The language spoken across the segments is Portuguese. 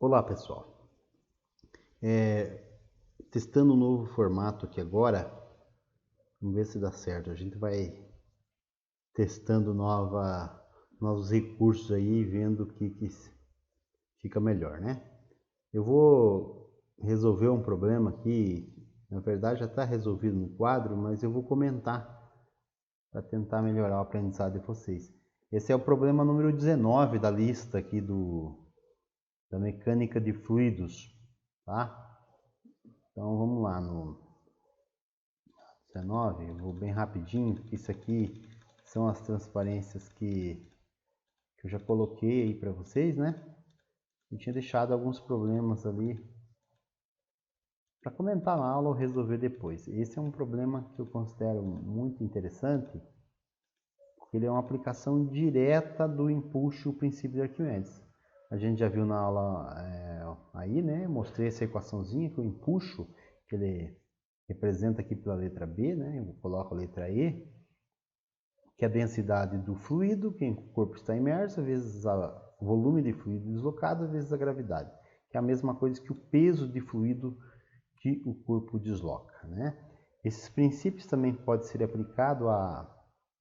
Olá pessoal, testando um novo formato aqui agora, vamos ver se dá certo. A gente vai testando novos recursos aí, vendo o que fica melhor, né? Eu vou resolver um problema aqui, na verdade já está resolvido no quadro, mas eu vou comentar para tentar melhorar o aprendizado de vocês. Esse é o problema número 19 da lista aqui da mecânica de fluidos, tá? Então vamos lá no 19, eu vou bem rapidinho, porque isso aqui são as transparências que eu já coloquei aí para vocês, né? Eu tinha deixado alguns problemas ali para comentar na aula ou resolver depois. Esse é um problema que eu considero muito interessante, porque ele é uma aplicação direta do empuxo o princípio de Arquimedes. A gente já viu na aula aí, né? Mostrei essa equaçãozinha que o empuxo, que ele representa aqui pela letra B, né? Eu coloco a letra E, que é a densidade do fluido, que o corpo está imerso, vezes o volume de fluido deslocado, vezes a gravidade, que é a mesma coisa que o peso de fluido que o corpo desloca, né? Esses princípios também podem ser aplicados a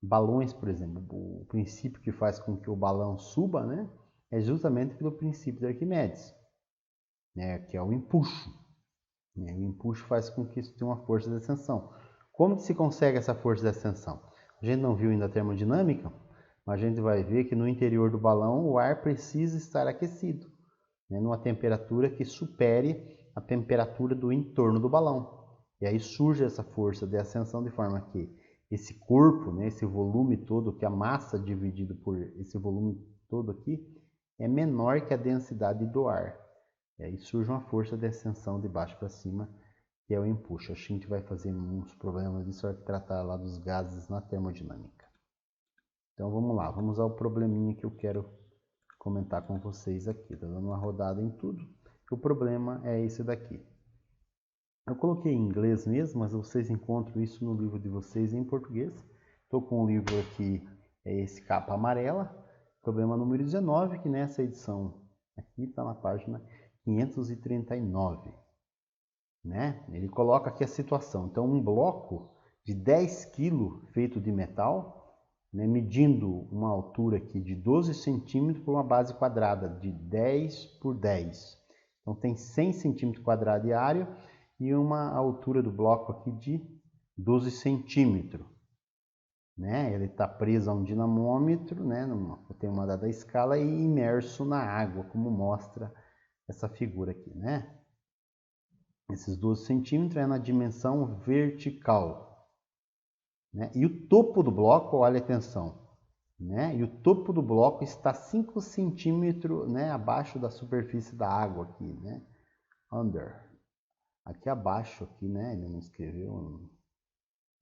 balões, por exemplo. O princípio que faz com que o balão suba, né, é justamente pelo princípio de Arquimedes, né, que é o empuxo. O empuxo faz com que isso tenha uma força de ascensão. Como se consegue essa força de ascensão? A gente não viu ainda a termodinâmica, mas a gente vai ver que no interior do balão o ar precisa estar aquecido, né, numa temperatura que supere a temperatura do entorno do balão. E aí surge essa força de ascensão de forma que esse corpo, né, esse volume todo, que a massa dividido por esse volume todo aqui, é menor que a densidade do ar. E aí surge uma força de ascensão de baixo para cima, que é o empuxo. A gente vai fazer uns problemas disso para tratar lá dos gases na termodinâmica. Então vamos lá, vamos ao probleminha que eu quero comentar com vocês aqui. Estou dando uma rodada em tudo. O problema é esse daqui. Eu coloquei em inglês mesmo, mas vocês encontram isso no livro de vocês em português. Estou com o livro aqui, é esse capa amarela, problema número 19, que nessa edição aqui está na página 539. Né? Ele coloca aqui a situação. Então, um bloco de 10 kg feito de metal, né, medindo uma altura aqui de 12 centímetros por uma base quadrada de 10 por 10. Então, tem 100 centímetros quadrados de área e uma altura do bloco aqui de 12 centímetros. Né? Ele está preso a um dinamômetro, né? Tem uma dada escala, e imerso na água, como mostra essa figura aqui, né? Esses 12 centímetros é na dimensão vertical. Né? E o topo do bloco, olha atenção, né? E o topo do bloco está 5 centímetros, né, abaixo da superfície da água aqui, né? Under. Aqui abaixo, aqui, né? Ele não escreveu,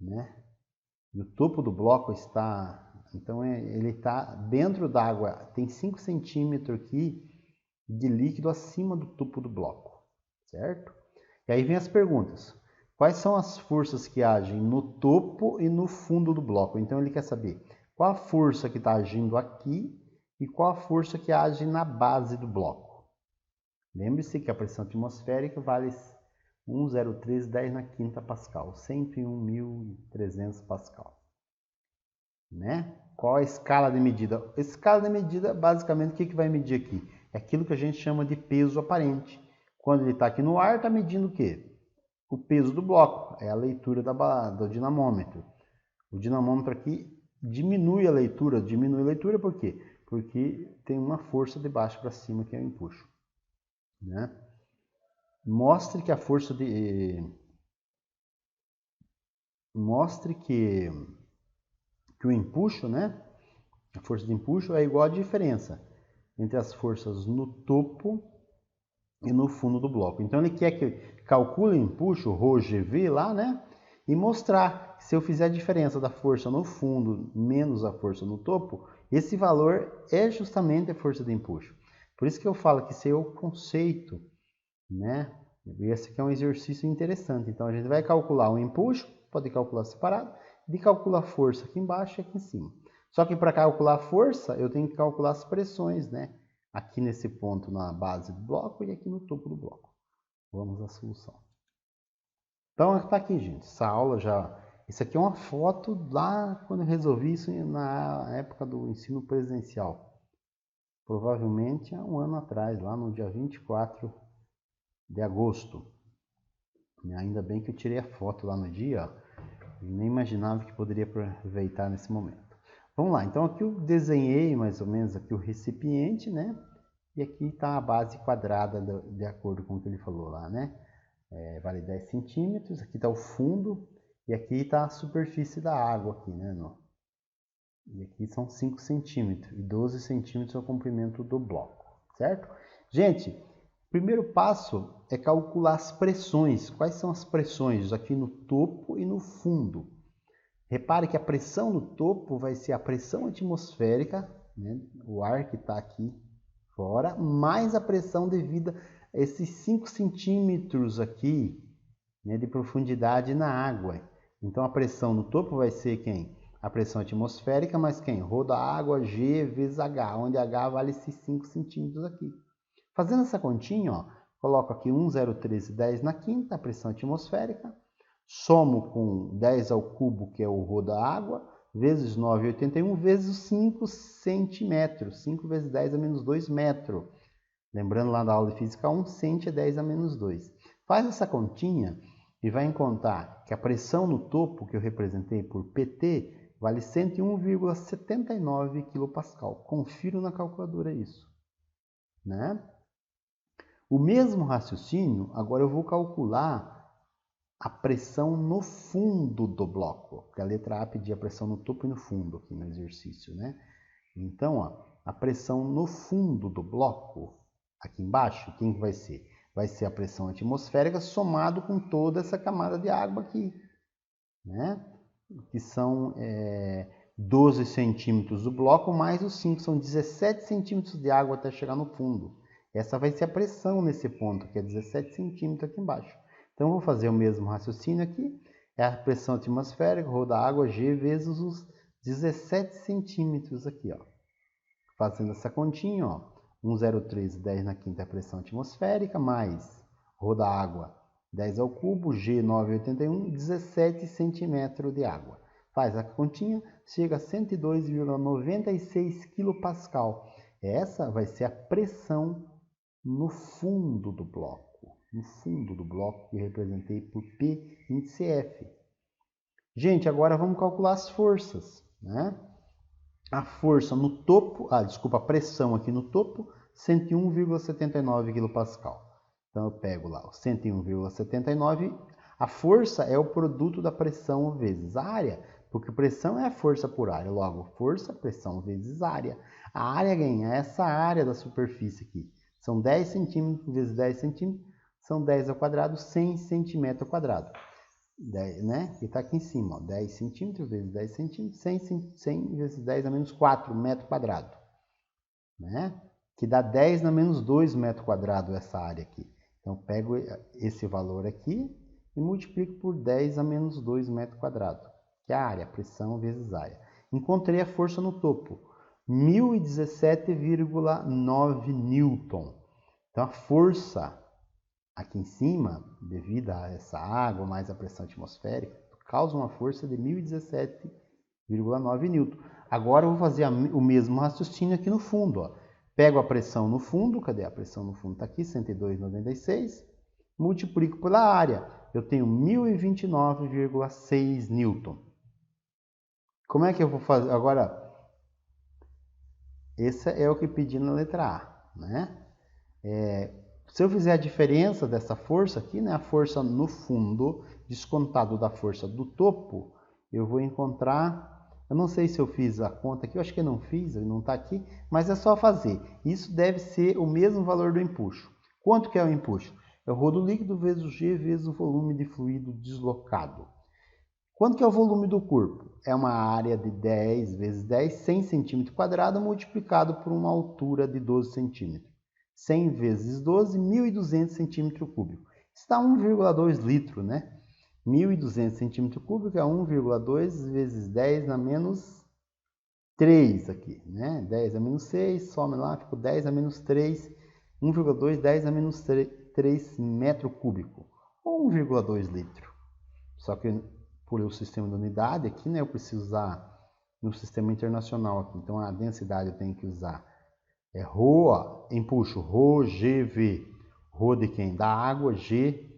né? E o topo do bloco está, então ele está dentro da água, tem 5 centímetros aqui de líquido acima do topo do bloco, certo? E aí vem as perguntas. Quais são as forças que agem no topo e no fundo do bloco? Então ele quer saber qual a força que está agindo aqui e qual a força que age na base do bloco. Lembre-se que a pressão atmosférica vale 1,01310 na quinta Pascal, 101.300 Pascal. Né? Qual a escala de medida? A escala de medida, basicamente, o que vai medir aqui? É aquilo que a gente chama de peso aparente. Quando ele está aqui no ar, está medindo o quê? O peso do bloco, é a leitura do dinamômetro. O dinamômetro aqui diminui a leitura por quê? Porque tem uma força de baixo para cima que é o empuxo. Né? Mostre que a força de... Mostre que o empuxo, né? A força de empuxo é igual à diferença entre as forças no topo e no fundo do bloco. Então ele quer que calcule o empuxo, ρgv lá, né? E mostrar que se eu fizer a diferença da força no fundo menos a força no topo, esse valor é justamente a força de empuxo. Por isso que eu falo que esse é o conceito, né? E esse aqui é um exercício interessante. Então a gente vai calcular o empuxo, pode calcular separado, e calcula a força aqui embaixo e aqui em cima. Só que para calcular a força, eu tenho que calcular as pressões, né? aqui nesse ponto na base do bloco e aqui no topo do bloco. Vamos à solução. Então, está aqui, gente. Essa aula já... Isso aqui é uma foto lá quando eu resolvi isso na época do ensino presencial. Provavelmente há um ano atrás, lá no dia 24 de agosto. E ainda bem que eu tirei a foto lá no dia, ó. Nem imaginava que poderia aproveitar nesse momento. Vamos lá, então aqui eu desenhei mais ou menos aqui o recipiente, né? E aqui está a base quadrada de acordo com o que ele falou lá, né? Vale 10 centímetros, aqui está o fundo e aqui está a superfície da água aqui, né? E aqui são 5 centímetros e 12 centímetros é o comprimento do bloco, certo? Gente, o primeiro passo é calcular as pressões. Quais são as pressões aqui no topo e no fundo? Repare que a pressão no topo vai ser a pressão atmosférica, né? O ar que está aqui fora, mais a pressão devida a esses 5 centímetros aqui, né, de profundidade na água. Então a pressão no topo vai ser quem? A pressão atmosférica, mais quem? Rho da água, G vezes H, onde H vale esses 5 centímetros aqui. Fazendo essa continha, ó, coloco aqui 1,01310 na quinta, a pressão atmosférica, somo com 10 ao cubo, que é o rho da água, vezes 9,81, vezes 5 centímetros, 5 vezes 10 a menos 2 metros. Lembrando lá da aula de física 1, cent é 10 a menos 2. Faz essa continha e vai encontrar que a pressão no topo, que eu representei por PT, vale 101,79 kPa. Confiro na calculadora isso, né? O mesmo raciocínio, agora eu vou calcular a pressão no fundo do bloco, porque a letra A pedia a pressão no topo e no fundo aqui no exercício, né? Então, ó, a pressão no fundo do bloco, aqui embaixo, quem vai ser? Vai ser a pressão atmosférica somado com toda essa camada de água aqui, né? Que são 12 centímetros do bloco, mais os 5, são 17 centímetros de água até chegar no fundo. Essa vai ser a pressão nesse ponto, que é 17 centímetros aqui embaixo. Então, eu vou fazer o mesmo raciocínio aqui. É a pressão atmosférica, rho da água, G, vezes os 17 centímetros aqui, ó. Fazendo essa continha, ó. 1,01310 na quinta é a pressão atmosférica, mais rho da água, 10 ao cubo, G, 9,81, 17 centímetros de água. Faz a continha, chega a 102,96 kPa. Essa vai ser a pressão no fundo do bloco. No fundo do bloco que eu representei por P índice F. Gente, agora vamos calcular as forças, né? A força no topo, a pressão aqui no topo, 101,79 kPa. Então eu pego lá o 101,79. A força é o produto da pressão vezes a área, porque pressão é a força por área. Logo, força, pressão vezes área. A área ganha essa área da superfície aqui. São 10 centímetros vezes 10 centímetros, são 10 ao quadrado, 100 centímetros ao quadrado. 10, né? E está aqui em cima, ó, 10 centímetros vezes 10 centímetros, 100 vezes 10 a menos 4 metros quadrados, né? Que dá 10 na menos 2 metros quadrados essa área aqui. Então, eu pego esse valor aqui e multiplico por 10 a menos 2 metros quadrados, que é a área, pressão vezes área. Encontrei a força no topo, 1017,9 newton. Então, a força aqui em cima, devido a essa água mais a pressão atmosférica, causa uma força de 1017,9 newton. Agora eu vou fazer o mesmo raciocínio aqui no fundo, ó. Pego a pressão no fundo, cadê a pressão no fundo? Está aqui, 102,96, multiplico pela área. Eu tenho 1029,6 newton. Como é que eu vou fazer? Agora, esse é o que pedi na letra A, né? Se eu fizer a diferença dessa força aqui, né, a força no fundo, descontado da força do topo, eu vou encontrar... Eu não sei se eu fiz a conta aqui, eu acho que eu não fiz, não está aqui, mas é só fazer. Isso deve ser o mesmo valor do empuxo. Quanto que é o empuxo? É o rho do líquido vezes o G vezes o volume de fluido deslocado. Quanto que é o volume do corpo? É uma área de 10 vezes 10, 100 centímetros quadrados, multiplicado por uma altura de 12 centímetros. 100 vezes 12, 1.200 centímetros cúbicos. Está 1,2 litro, né? 1.200 centímetros cúbicos é 1,2 vezes 10 na menos 3 aqui, né? 10 a menos 6, some lá, ficou 10 a menos 3, 1,2, 10 a menos 3 metro cúbico, ou 1,2 litro. Só que por o sistema de unidade aqui, né, eu preciso usar no sistema internacional aqui. Então a densidade eu tenho que usar Rho, ó, empuxo, Rho GV. Rho de quem? Da água, G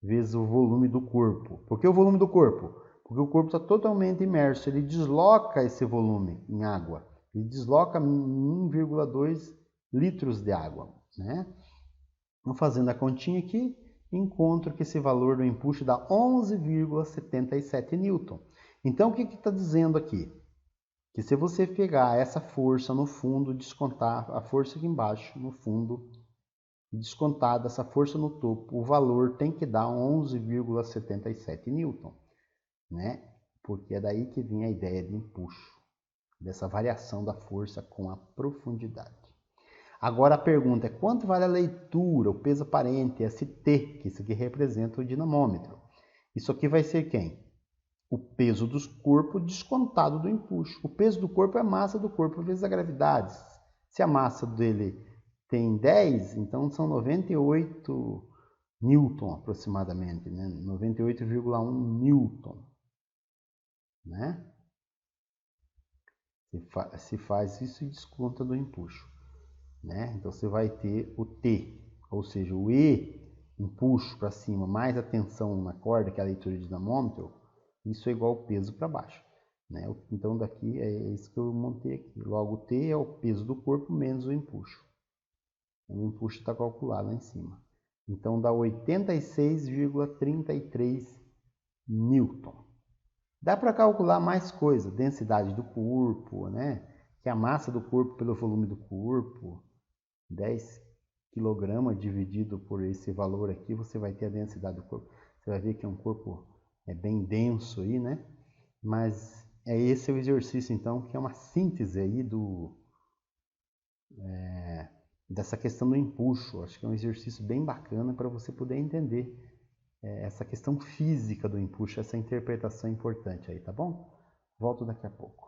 vezes o volume do corpo. Por que o volume do corpo? Porque o corpo está totalmente imerso, ele desloca esse volume em água. Ele desloca 1,2 litros de água, né? Vou fazendo a continha aqui, encontro que esse valor do empuxo dá 11,77 newton. Então, o que está dizendo aqui? Que se você pegar essa força no fundo, descontar a força aqui embaixo, no fundo, descontar dessa força no topo, o valor tem que dar 11,77 newton, né? Porque é daí que vem a ideia de empuxo, dessa variação da força com a profundidade. Agora a pergunta é quanto vale a leitura, o peso aparente, ST, que isso aqui representa o dinamômetro. Isso aqui vai ser quem? O peso do corpo descontado do empuxo. O peso do corpo é a massa do corpo vezes a gravidade. Se a massa dele tem 10, então são 98 newton aproximadamente, né? 98,1 newton, né? Se faz isso e desconta do empuxo, né? Então você vai ter o T, ou seja, o E, empuxo para cima, mais a tensão na corda, que é a leitura de dinamômetro, isso é igual ao peso para baixo, né? Então daqui é isso que eu montei aqui. Logo o T é o peso do corpo menos o empuxo. O empuxo está calculado lá em cima. Então dá 86,33 newton. Dá para calcular mais coisa, densidade do corpo, né? Que é a massa do corpo pelo volume do corpo, 10 kg dividido por esse valor aqui, você vai ter a densidade do corpo. Você vai ver que é um corpo bem denso aí, né? Mas esse é o exercício, então, que é uma síntese aí dessa questão do empuxo. Acho que é um exercício bem bacana para você poder entender essa questão física do empuxo, essa interpretação importante aí, tá bom? Volto daqui a pouco.